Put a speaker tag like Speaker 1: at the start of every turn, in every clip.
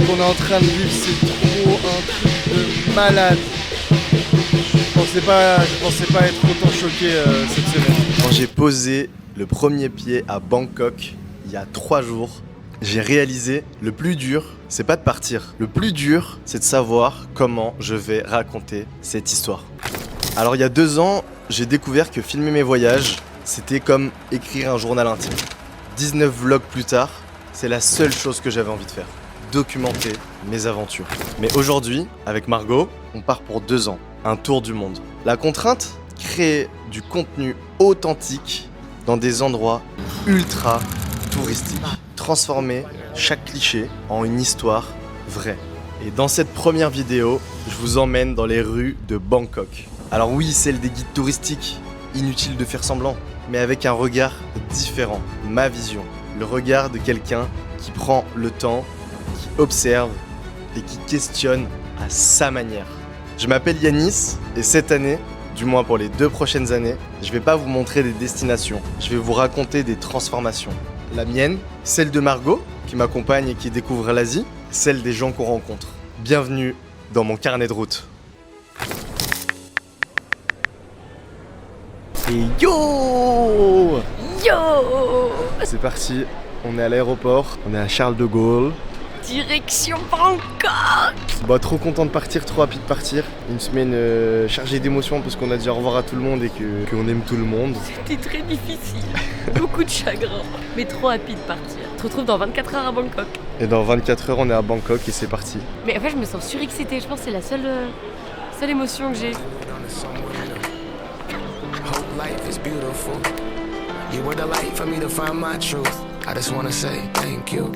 Speaker 1: qu'on est en train de vivre, c'est trop un truc de malade. Je pensais pas être autant choqué cette semaine. Quand j'ai posé le premier pied à Bangkok, il y a 3 jours, j'ai réalisé le plus dur, c'est pas de partir. Le plus dur, c'est de savoir comment je vais raconter cette histoire. Alors il y a 2 ans, j'ai découvert que filmer mes voyages, c'était comme écrire un journal intime. 19 vlogs plus tard, c'est la seule chose que j'avais envie de faire. Documenter mes aventures. Mais aujourd'hui, avec Margot, on part pour 2 ans. Un tour du monde. La contrainte, créer du contenu authentique dans des endroits ultra touristiques. Transformer chaque cliché en une histoire vraie. Et dans cette première vidéo, je vous emmène dans les rues de Bangkok. Alors oui, celle des guides touristiques, inutile de faire semblant, mais avec un regard différent, ma vision. Le regard de quelqu'un qui prend le temps, qui observe et qui questionne à sa manière. Je m'appelle Yanis et cette année, du moins pour les 2 prochaines années, je vais pas vous montrer des destinations, je vais vous raconter des transformations. La mienne, celle de Margot, qui m'accompagne et qui découvre l'Asie, celle des gens qu'on rencontre. Bienvenue dans mon carnet de route. Et yo!
Speaker 2: Yo!
Speaker 1: C'est parti, on est à l'aéroport, on est à Charles de Gaulle.
Speaker 2: Direction Bangkok!
Speaker 1: Bah trop content de partir, trop happy de partir. Une semaine chargée d'émotions parce qu'on a dit au revoir à tout le monde et qu'on aime tout le monde.
Speaker 2: C'était très difficile, beaucoup de chagrin, mais trop happy de partir. On se retrouve dans 24 heures à Bangkok.
Speaker 1: Et dans 24 heures on est à Bangkok et c'est parti.
Speaker 2: Mais en fait je me sens surexcitée, je pense que c'est la seule émotion que j'ai.
Speaker 3: Life is beautiful. You were the light for me to find my truth. I just wanna say thank you.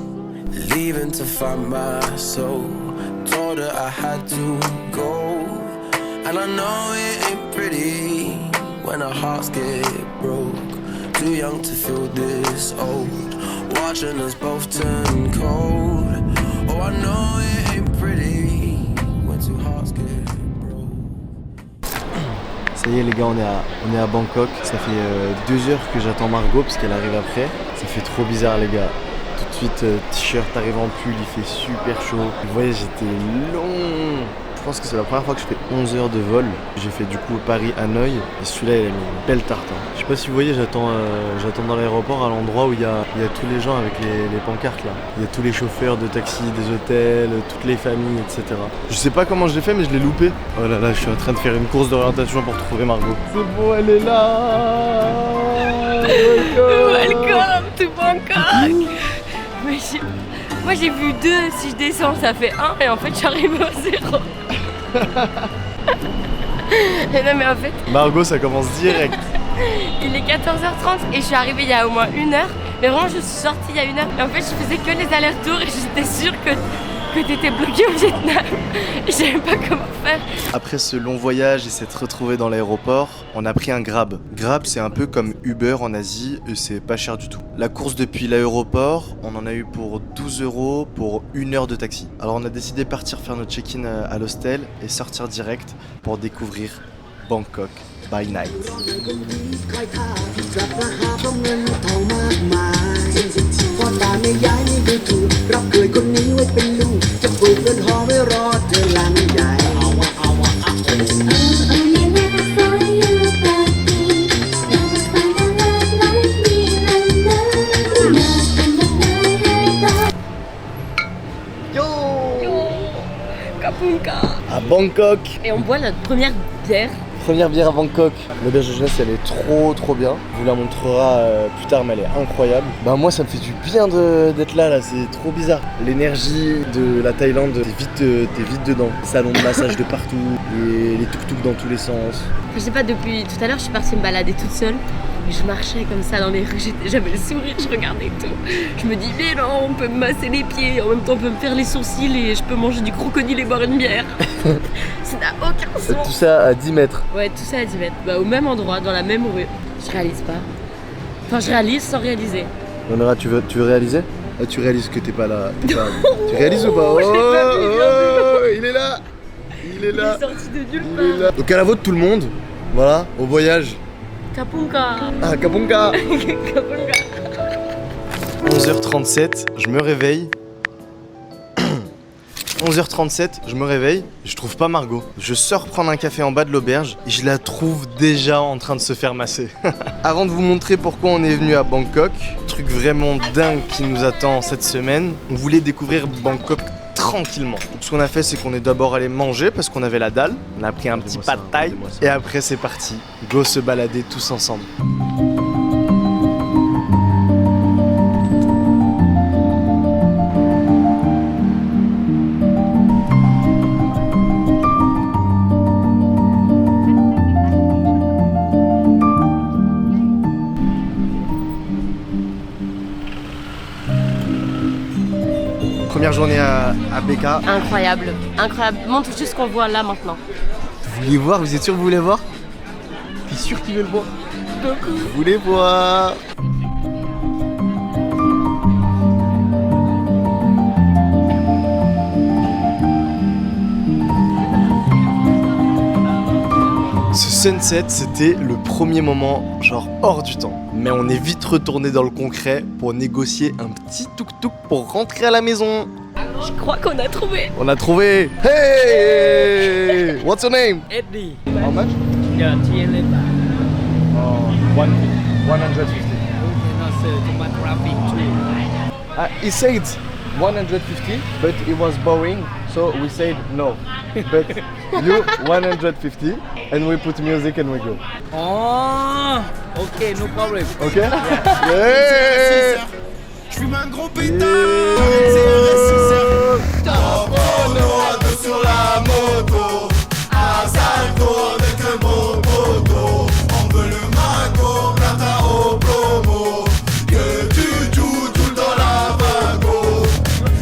Speaker 3: Leaving to find my soul. Told her I had to go. And I know it ain't pretty when our hearts get broke. Too young to feel this old. Watching us both turn cold. Oh, I know it ain't pretty when two hearts get broke.
Speaker 1: Ça y est les gars, on est à Bangkok. Ça fait 2 heures que j'attends Margot parce qu'elle arrive après. Ça fait trop bizarre les gars. Tout de suite, t-shirt arrive en pull, il fait super chaud. Le voyage était long. Je pense que c'est la première fois que je fais 11 heures de vol. J'ai fait du coup Paris-Hanoï et celui-là il a mis une belle tarte. Je sais pas si vous voyez, j'attends dans l'aéroport à l'endroit où il y a tous les gens avec les pancartes là. Il y a tous les chauffeurs de taxi, des hôtels, toutes les familles, etc. Je sais pas comment je l'ai fait mais je l'ai loupé. Oh là là, je suis en train de faire une course d'orientation pour trouver Margot. C'est bon, elle est là.
Speaker 2: Welcome to Bangkok! Mais moi j'ai vu 2, si je descends ça fait 1 et en fait j'arrive au 0. Et non mais en fait
Speaker 1: Margot ça commence direct.
Speaker 2: il est 14h30 et je suis arrivée il y a au moins 1 heure. Mais vraiment je suis sortie il y a 1 heure. Et en fait je faisais que les allers-retours et j'étais sûre que t'étais bloquée au Vietnam. Et je savais pas comment faire.
Speaker 1: Après ce long voyage et s'être retrouvé dans l'aéroport, on a pris un Grab. Grab c'est un peu comme Uber en Asie et c'est pas cher du tout. La course depuis l'aéroport, on en a eu pour 12 € pour 1 heure de taxi. Alors on a décidé de partir faire notre check-in à l'hostel et sortir direct pour découvrir Bangkok by night. À Bangkok.
Speaker 2: Et on boit notre première bière.
Speaker 1: Première bière à Bangkok. L'auberge de jeunesse elle est trop bien. Je vous la montrera plus tard mais elle est incroyable. Bah moi ça me fait du bien d'être là, c'est trop bizarre. L'énergie de la Thaïlande, t'es vite dedans. Salon de massage de partout, les tuk-tuk dans tous les sens.
Speaker 2: Je sais pas, depuis tout à l'heure je suis partie me balader toute seule. Et je marchais comme ça dans les rues, j'avais le sourire, je regardais tout. Je me dis mais non, on peut me masser les pieds, en même temps on peut me faire les sourcils et je peux manger du crocodile et boire une bière. Ça n'a aucun sens.
Speaker 1: Tout ça à 10 mètres.
Speaker 2: Ouais, tout ça à 10 mètres, au même endroit, dans la même rue. Je réalise pas. Enfin je réalise sans réaliser.
Speaker 1: Nonora, tu veux réaliser? Ah, tu réalises que t'es pas là. Tu réalises ou pas? Il est là. Il est là.
Speaker 2: Il est sorti de nulle part.
Speaker 1: Donc à la vôtre tout le monde, voilà, au voyage.
Speaker 2: Kapunka.
Speaker 1: Ah, Kapunka.
Speaker 2: Kapunka.
Speaker 1: 11h37, je me réveille. 11h37, je me réveille, je trouve pas Margot. Je sors prendre un café en bas de l'auberge et je la trouve déjà en train de se faire masser. Avant de vous montrer pourquoi on est venu à Bangkok, truc vraiment dingue qui nous attend cette semaine, on voulait découvrir Bangkok tranquillement. Donc, ce qu'on a fait, c'est qu'on est d'abord allé manger parce qu'on avait la dalle. On a pris un petit pad thai et après c'est parti. Go se balader tous ensemble. Première journée à BK.
Speaker 2: Incroyable, incroyable. Montre juste ce qu'on voit là maintenant.
Speaker 1: Vous voulez voir? Vous êtes sûr que vous voulez voir? T'es sûr qu'il veut le voir?
Speaker 2: Beaucoup.
Speaker 1: Vous voulez voir? Ce sunset, c'était le premier moment, genre hors du temps. Mais on est vite retourné dans le concret pour négocier un petit tuk-tuk pour rentrer à la maison.
Speaker 2: Je crois qu'on a trouvé.
Speaker 1: On a trouvé. Hey! What's your name?
Speaker 4: Eddie.
Speaker 1: How much?
Speaker 4: Yeah, TLM.
Speaker 1: 150.
Speaker 4: Not too much traffic too.
Speaker 1: He said 150, but it was boring, so we said no. But you 150, and we put music and we go.
Speaker 4: Oh, okay, no problem.
Speaker 1: Okay? Yeah!
Speaker 3: J'fume un gros pétard avec CRS sur la moto. Asalto avec mon poteau. On veut le mago, plata au promo. Que tu joues tout dans la vago.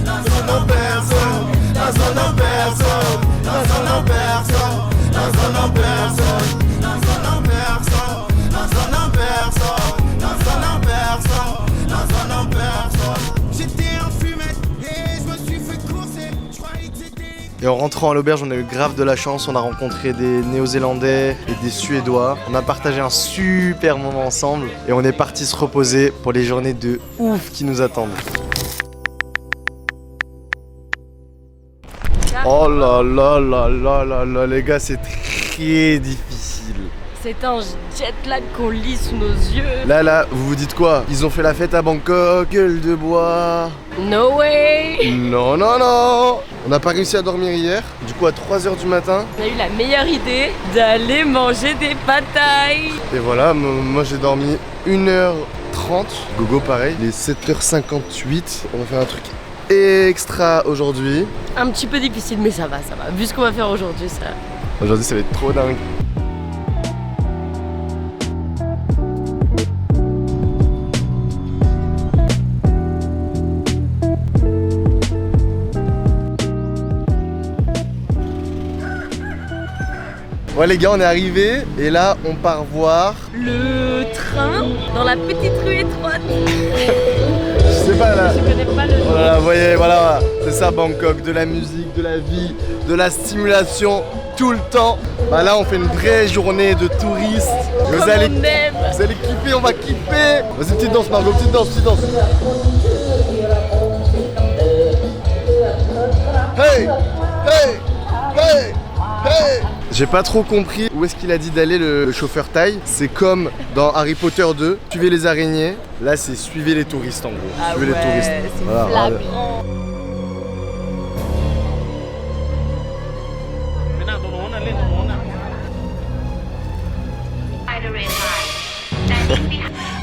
Speaker 3: La zone en personne, la zone en personne, la zone en personne, la zone en personne, la zone en personne, la zone en personne, la zone en personne, la zone en personne. J'étais en fumette et je me suis fait courser. Je croyais que c'était.
Speaker 1: Et en rentrant à l'auberge, on a eu grave de la chance. On a rencontré des Néo-Zélandais et des Suédois. On a partagé un super moment ensemble et on est parti se reposer pour les journées de ouf qui nous attendent. Oh là là là là là là, les gars, c'est très difficile.
Speaker 2: C'est un jet lag qu'on lit sous nos yeux.
Speaker 1: Là, vous vous dites quoi? Ils ont fait la fête à Bangkok, gueule de bois.
Speaker 2: No way.
Speaker 1: Non, non, non. On n'a pas réussi à dormir hier. Du coup, à 3h du matin.
Speaker 2: On a eu la meilleure idée d'aller manger des pad thai.
Speaker 1: Et voilà, moi j'ai dormi 1h30. Gogo, pareil. Il est 7h58. On va faire un truc extra aujourd'hui.
Speaker 2: Un petit peu difficile, mais ça va, ça va. Vu ce qu'on va faire aujourd'hui, ça.
Speaker 1: Aujourd'hui, ça va être trop dingue. Ouais les gars, on est arrivés et là on part voir.
Speaker 2: Le train dans la petite rue étroite.
Speaker 1: Je sais pas là.
Speaker 2: Je connais pas le nom.
Speaker 1: Voilà, vous voyez, voilà, c'est ça Bangkok, de la musique, de la vie, de la stimulation tout le temps. Bah là on fait une vraie journée de touristes.
Speaker 2: Comme on aime.
Speaker 1: Vous allez kiffer, on va kiffer. Vas-y, petite danse Margot, petite danse, petite danse. Hey, hey, hey, hey. J'ai pas trop compris où est-ce qu'il a dit d'aller le chauffeur thaï. C'est comme dans Harry Potter 2, suivez les araignées. Là c'est suivez les touristes en gros.
Speaker 2: Ah
Speaker 1: Suivez
Speaker 2: ouais,
Speaker 1: les touristes.
Speaker 2: c'est
Speaker 1: Voilà,
Speaker 2: flagrant.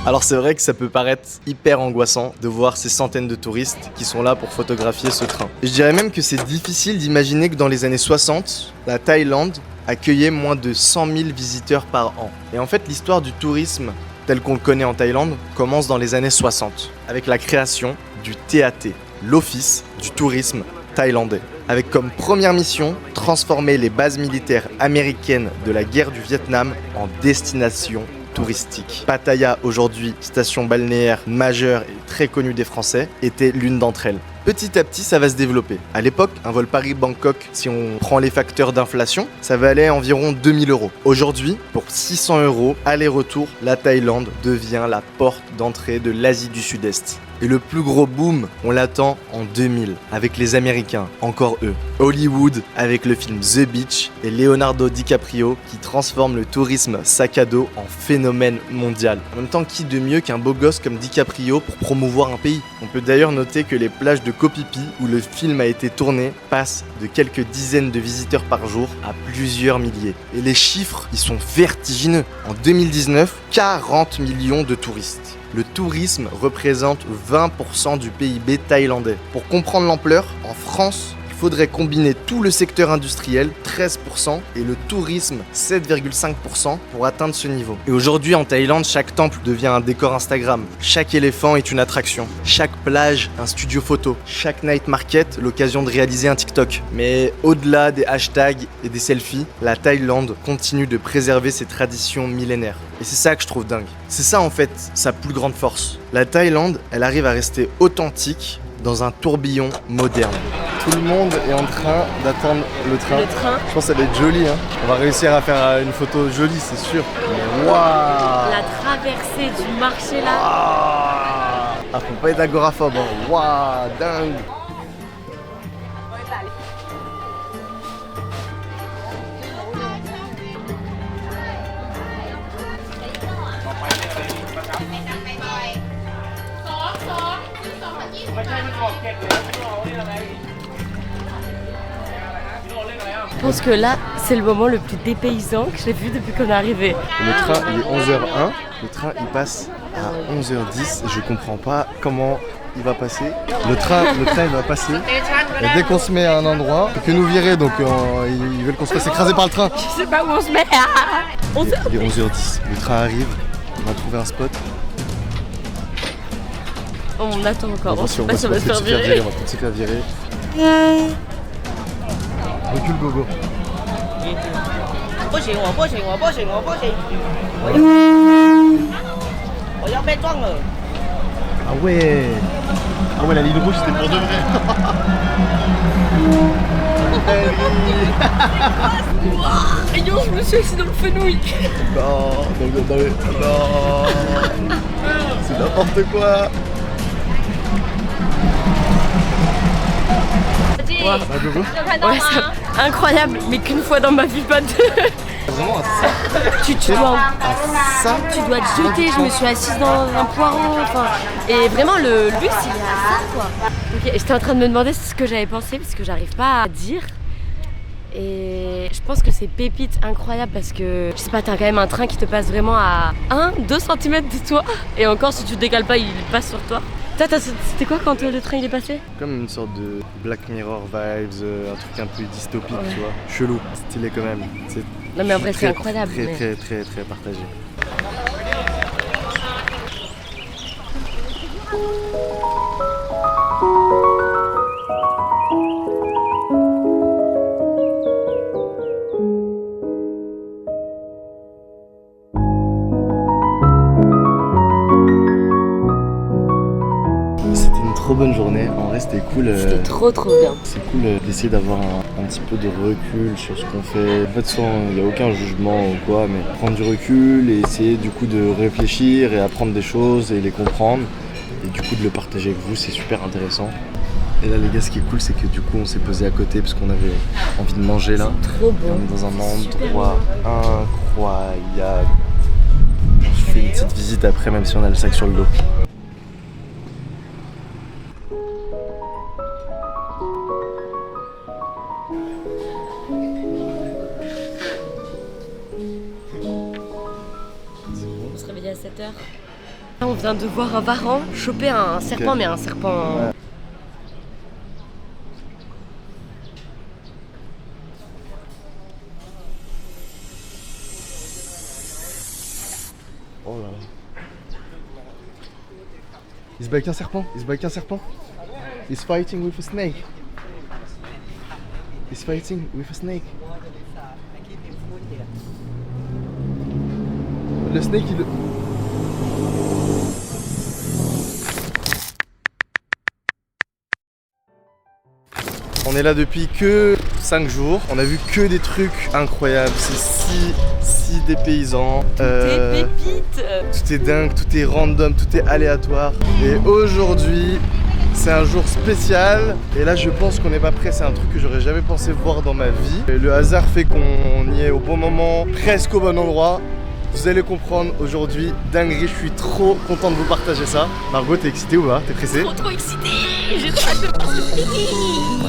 Speaker 1: Alors c'est vrai que ça peut paraître hyper angoissant de voir ces centaines de touristes qui sont là pour photographier ce train. Et je dirais même que c'est difficile d'imaginer que dans les années 60, la Thaïlande accueillait moins de 100 000 visiteurs par an. Et en fait, l'histoire du tourisme tel qu'on le connaît en Thaïlande commence dans les années 60, avec la création du TAT, l'Office du tourisme thaïlandais, avec comme première mission transformer les bases militaires américaines de la guerre du Vietnam en destination touristique. Pattaya, aujourd'hui station balnéaire majeure et très connue des Français, était l'une d'entre elles. Petit à petit, ça va se développer. À l'époque, un vol Paris-Bangkok, si on prend les facteurs d'inflation, ça va aller à environ 2000 €. Aujourd'hui, pour 600 €, aller-retour, la Thaïlande devient la porte d'entrée de l'Asie du Sud-Est. Et le plus gros boom, on l'attend en 2000, avec les Américains, encore eux. Hollywood, avec le film The Beach, et Leonardo DiCaprio, qui transforme le tourisme sac à dos en phénomène mondial. En même temps, qui de mieux qu'un beau gosse comme DiCaprio pour promouvoir un pays? On peut d'ailleurs noter que les plages de Koh Phi Phi, où le film a été tourné, passent de quelques dizaines de visiteurs par jour à plusieurs milliers. Et les chiffres, ils sont vertigineux. En 2019, 40 millions de touristes. Le tourisme représente 20% du PIB thaïlandais. Pour comprendre l'ampleur, en France, il faudrait combiner tout le secteur industriel, 13%, et le tourisme, 7,5%, pour atteindre ce niveau. Et aujourd'hui, en Thaïlande, chaque temple devient un décor Instagram. Chaque éléphant est une attraction. Chaque plage, un studio photo. Chaque night market, l'occasion de réaliser un TikTok. Mais au-delà des hashtags et des selfies, la Thaïlande continue de préserver ses traditions millénaires. Et c'est ça que je trouve dingue. C'est ça, en fait, sa plus grande force. La Thaïlande, elle arrive à rester authentique dans un tourbillon moderne. Tout le monde est en train d'attendre le train.
Speaker 2: Le train.
Speaker 1: Je pense que ça va être joli, hein. On va réussir à faire une photo jolie, c'est sûr. Mais waouh!
Speaker 2: La traversée du marché là.
Speaker 1: Ah, faut pas être agoraphobe, hein. Waouh, dingue!
Speaker 2: Je pense que là, c'est le moment le plus dépaysant que j'ai vu depuis qu'on est arrivé.
Speaker 1: Le train, il est 11h01. Le train, il passe à 11h10. Je comprends pas comment il va passer. Le train, il va passer. Et dès qu'on se met à un endroit, que nous virer, donc ils veulent qu'on se fasse écraser par le train.
Speaker 2: Je sais pas où on se met.
Speaker 1: Il est 11h10. Le train arrive. On va trouver un spot.
Speaker 2: On attend encore.
Speaker 1: Attention,
Speaker 2: on sait pas si on va se faire virer.
Speaker 1: On va peut-être se faire virer. Recule, gogo. Ah ouais. Ah ouais, la ligne rouge c'était pour de vrai.
Speaker 2: Et yo, je me suis assis dans le fenouil.
Speaker 1: Non. C'est n'importe quoi.
Speaker 2: Ouais, c'est incroyable, mais qu'une fois dans ma vie, pas deux.
Speaker 1: Vraiment ça.
Speaker 2: Tu dois te jeter. Je me suis assise dans un poireau. Enfin, et vraiment, le bus, il est à ça, quoi. Ok, j'étais en train de me demander ce que j'avais pensé, parce que j'arrive pas à dire. Et je pense que c'est pépite incroyable parce que, je sais pas, t'as quand même un train qui te passe vraiment à 1-2 cm de toi. Et encore, si tu te décales pas, il passe sur toi. Toi, c'était quoi quand le train il est passé?
Speaker 1: Comme une sorte de Black Mirror vibes, un truc un peu dystopique, tu vois. Chelou, stylé quand même.
Speaker 2: Non mais en vrai c'est incroyable.
Speaker 1: Très partagé. Trop bonne journée, en vrai c'était cool.
Speaker 2: C'était trop bien.
Speaker 1: C'est cool d'essayer d'avoir un petit peu de recul sur ce qu'on fait. En fait, il n'y a aucun jugement ou quoi, mais prendre du recul et essayer du coup de réfléchir et apprendre des choses et les comprendre. Et du coup de le partager avec vous, c'est super intéressant. Et là les gars, ce qui est cool, c'est que du coup on s'est posé à côté parce qu'on avait envie de manger là.
Speaker 2: C'est trop bon.
Speaker 1: Et on est dans un endroit incroyable. Je fais une petite visite après, même si on a le sac sur le dos.
Speaker 2: On se réveillait à 7h. On vient de voir un varan choper un serpent, mais un serpent...
Speaker 1: Ouais. Oh là là. Il se bat avec un serpent. He's fighting with a snake. He's fighting with a snake. Le snake il... On est là depuis que 5 jours. On a vu que des trucs incroyables. C'est si dépaysant.
Speaker 2: Des pépites.
Speaker 1: Tout est dingue, tout est random, tout est aléatoire. Et aujourd'hui, c'est un jour spécial. Et là, je pense qu'on n'est pas prêt. C'est un truc que j'aurais jamais pensé voir dans ma vie. Et le hasard fait qu'on y est au bon moment, presque au bon endroit. Vous allez comprendre aujourd'hui, dinguerie, je suis trop content de vous partager ça. Margot, t'es excitée ou pas? T'es pressée?
Speaker 2: Trop excitée. J'ai trop hâte de voir ce pays.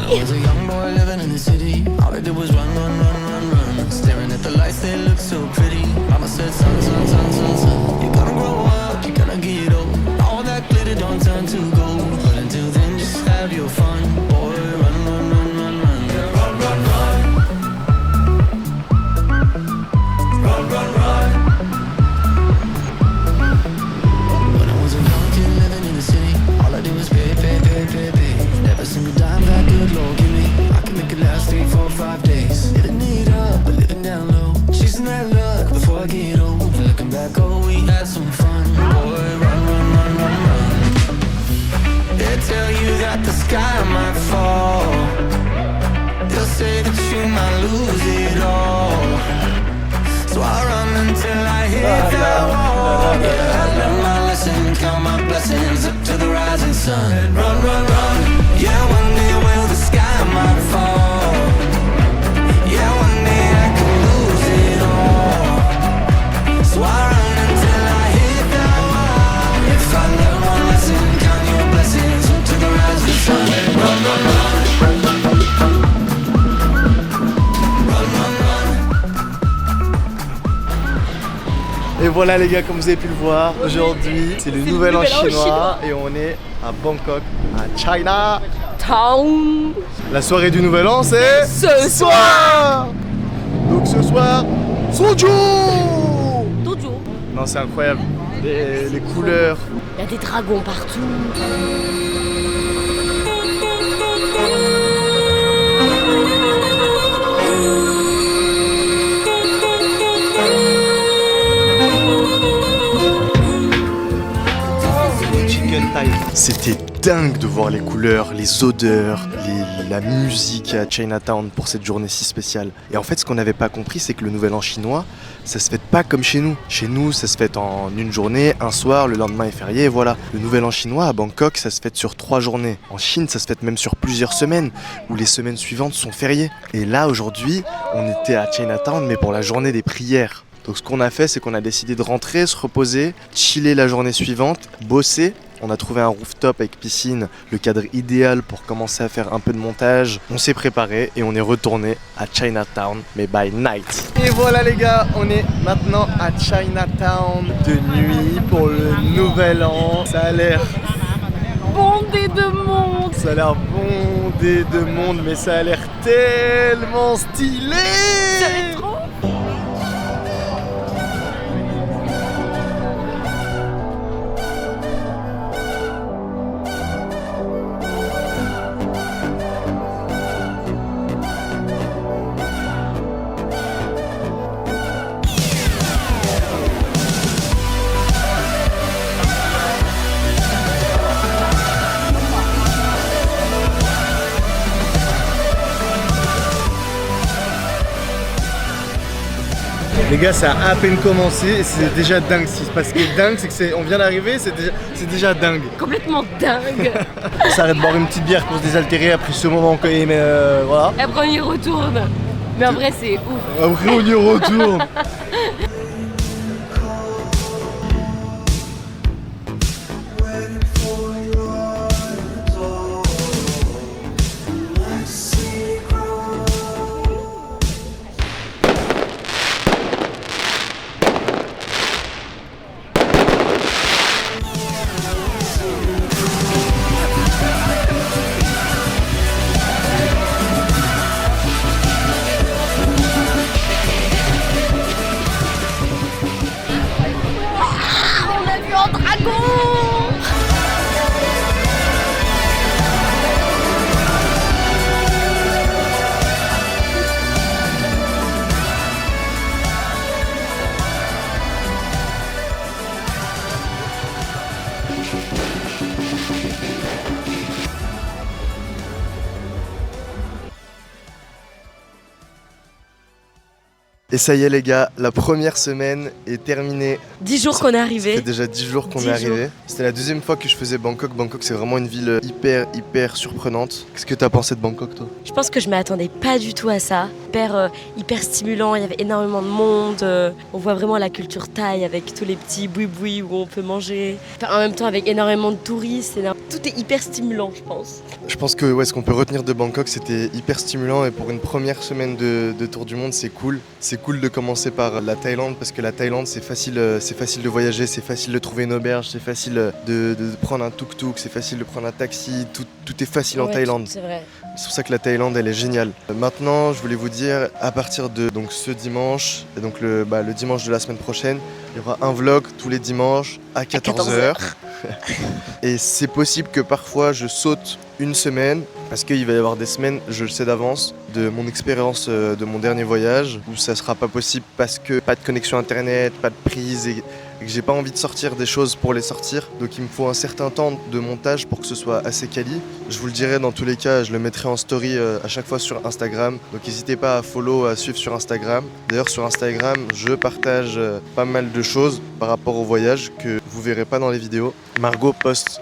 Speaker 3: I was a young boy living in the city. All I did was run, run, run, run, run. Staring at the lights, they look so pretty. Mama said, son, son, son, son, son. You're gonna grow up, you're gonna get old. All that glitter don't turn to gold. But until then, just have your fun. Boy, run, run, run, run, run. Run, run, run. Run, run, run. When I was a young kid living in the city, all I did was pay, pay, pay, pay, pay. Never single dime that good Lord give me. I can make it last 3, 4, 5 days. Living it up, but living down low. Chasing that luck before I get old. Looking back, oh, we had some fun. Boy, run, run, run, run, run. They tell you that the sky might fall. They'll say that you might lose it all. So I run until I hit that wall. Yeah, I learned my lesson, count my blessings up to the rising sun. Run, run, run. Yeah, one day will the sky might fall. Yeah, one day I could lose it all. So I run until I hit that wall. If I learn one lesson, count your blessings up to the rising sun. Run, run, run. Run, run, run.
Speaker 1: Et voilà les gars, comme vous avez pu le voir, aujourd'hui c'est le nouvel an chinois et on est à Bangkok, à China
Speaker 2: Town.
Speaker 1: La soirée du nouvel an c'est
Speaker 2: Ce
Speaker 1: soir. Donc ce soir, Soju.
Speaker 2: Dojo.
Speaker 1: Non, c'est incroyable, les couleurs.
Speaker 2: Il y a des dragons partout.
Speaker 1: C'était dingue de voir les couleurs, les odeurs, la musique à Chinatown pour cette journée si spéciale. Et en fait, ce qu'on n'avait pas compris, c'est que le nouvel an chinois, ça se fête pas comme chez nous. Chez nous, ça se fête en une journée, un soir, le lendemain est férié, et voilà. Le nouvel an chinois à Bangkok, ça se fête sur 3 journées. En Chine, ça se fête même sur plusieurs semaines, où les semaines suivantes sont fériées. Et là, aujourd'hui, on était à Chinatown, mais pour la journée des prières. Donc ce qu'on a fait, c'est qu'on a décidé de rentrer, se reposer, chiller la journée suivante, bosser. On a trouvé un rooftop avec piscine, le cadre idéal pour commencer à faire un peu de montage. On s'est préparé et on est retourné à Chinatown, mais by night. Et voilà les gars, on est maintenant à Chinatown de nuit pour le nouvel an. Ça a l'air
Speaker 2: Bondé de monde.
Speaker 1: Ça a l'air bondé de monde, mais ça a l'air tellement stylé.
Speaker 2: C'est trop.
Speaker 1: Les gars, ça a à peine commencé et c'est déjà dingue. Ce qui se passe, ce qui est dingue, c'est que on vient d'arriver, c'est déjà dingue.
Speaker 2: Complètement dingue.
Speaker 1: On s'arrête de boire une petite bière pour se désaltérer après ce moment, mais voilà.
Speaker 2: Et après on y retourne. Mais en vrai c'est ouf.
Speaker 1: Après on y retourne. Et ça y est les gars, la première semaine est terminée.
Speaker 2: 10 jours qu'on est
Speaker 1: Ça
Speaker 2: arrivé.
Speaker 1: fait déjà 10 jours qu'on
Speaker 2: 10
Speaker 1: est arrivé.
Speaker 2: jours.
Speaker 1: C'était la deuxième fois que je faisais Bangkok. Bangkok c'est vraiment une ville hyper surprenante. Qu'est-ce que t'as pensé de Bangkok toi?
Speaker 2: Je pense que je m'attendais pas du tout à ça. Hyper stimulant, il y avait énormément de monde. On voit vraiment la culture thaï avec tous les petits boui-boui où on peut manger. Enfin, en même temps avec énormément de touristes. Tout est hyper stimulant, je pense.
Speaker 1: Je pense que ce qu'on peut retenir de Bangkok, c'était hyper stimulant et pour une première semaine de tour du monde, c'est cool. C'est cool de commencer par la Thaïlande parce que la Thaïlande, c'est facile de voyager, c'est facile de trouver une auberge, c'est facile de prendre un tuk-tuk, c'est facile de prendre un taxi, tout est facile en
Speaker 2: Ouais,
Speaker 1: Thaïlande.
Speaker 2: C'est vrai.
Speaker 1: C'est pour ça que la Thaïlande, elle est géniale. Maintenant, je voulais vous dire, à partir de donc, ce dimanche, et donc le dimanche de la semaine prochaine, il y aura un vlog tous les dimanches à 14h. Et c'est possible que parfois je saute une semaine, parce qu'il va y avoir des semaines, je le sais d'avance, de mon expérience de mon dernier voyage, où ça sera pas possible parce que pas de connexion internet, pas de prise, et que j'ai pas envie de sortir des choses pour les sortir. Donc il me faut un certain temps de montage pour que ce soit assez quali. Je vous le dirai dans tous les cas, je le mettrai en story à chaque fois sur Instagram. Donc n'hésitez pas à follow, à suivre sur Instagram. D'ailleurs sur Instagram, je partage pas mal de choses par rapport au voyage que vous verrez pas dans les vidéos. Margot poste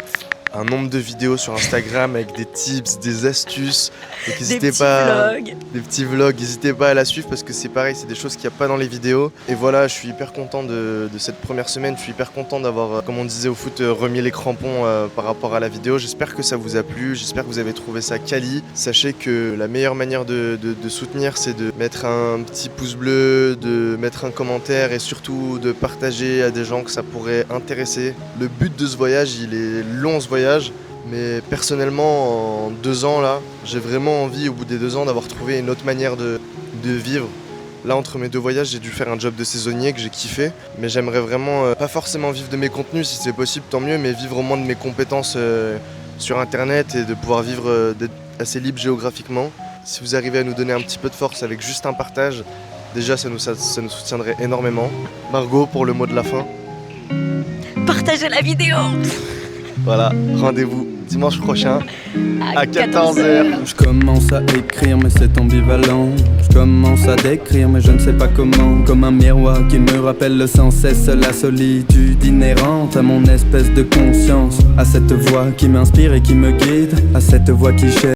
Speaker 1: un nombre de vidéos sur Instagram avec des tips, des astuces. Donc n'hésitez pas,
Speaker 2: Vlogs.
Speaker 1: des petits vlogs, n'hésitez pas à la suivre parce que c'est pareil, c'est des choses qu'il n'y a pas dans les vidéos. Et voilà, je suis hyper content de cette première semaine, je suis hyper content d'avoir, comme on disait au foot, remis les crampons par rapport à la vidéo. J'espère que ça vous a plu, j'espère que vous avez trouvé ça quali. Sachez que la meilleure manière de soutenir, c'est de mettre un petit pouce bleu, de mettre un commentaire et surtout de partager à des gens que ça pourrait intéresser. Le but de ce voyage, il est long ce voyage. Mais personnellement, en 2 ans, là, j'ai vraiment envie, au bout des 2 ans, d'avoir trouvé une autre manière de vivre. Là, entre mes 2 voyages, j'ai dû faire un job de saisonnier que j'ai kiffé. Mais j'aimerais vraiment, pas forcément vivre de mes contenus, si c'est possible, tant mieux, mais vivre au moins de mes compétences sur Internet et de pouvoir vivre, d'être assez libre géographiquement. Si vous arrivez à nous donner un petit peu de force avec juste un partage, déjà, ça nous soutiendrait énormément. Margot, pour le mot de la fin.
Speaker 2: Partagez la vidéo
Speaker 1: Voilà, rendez-vous dimanche prochain à 14h.
Speaker 5: Je commence à écrire mais c'est ambivalent. Je commence à décrire mais je ne sais pas comment. Comme un miroir qui me rappelle sans cesse la solitude inhérente à mon espèce de conscience. À cette voix qui m'inspire et qui me guide. À cette voix qui cherche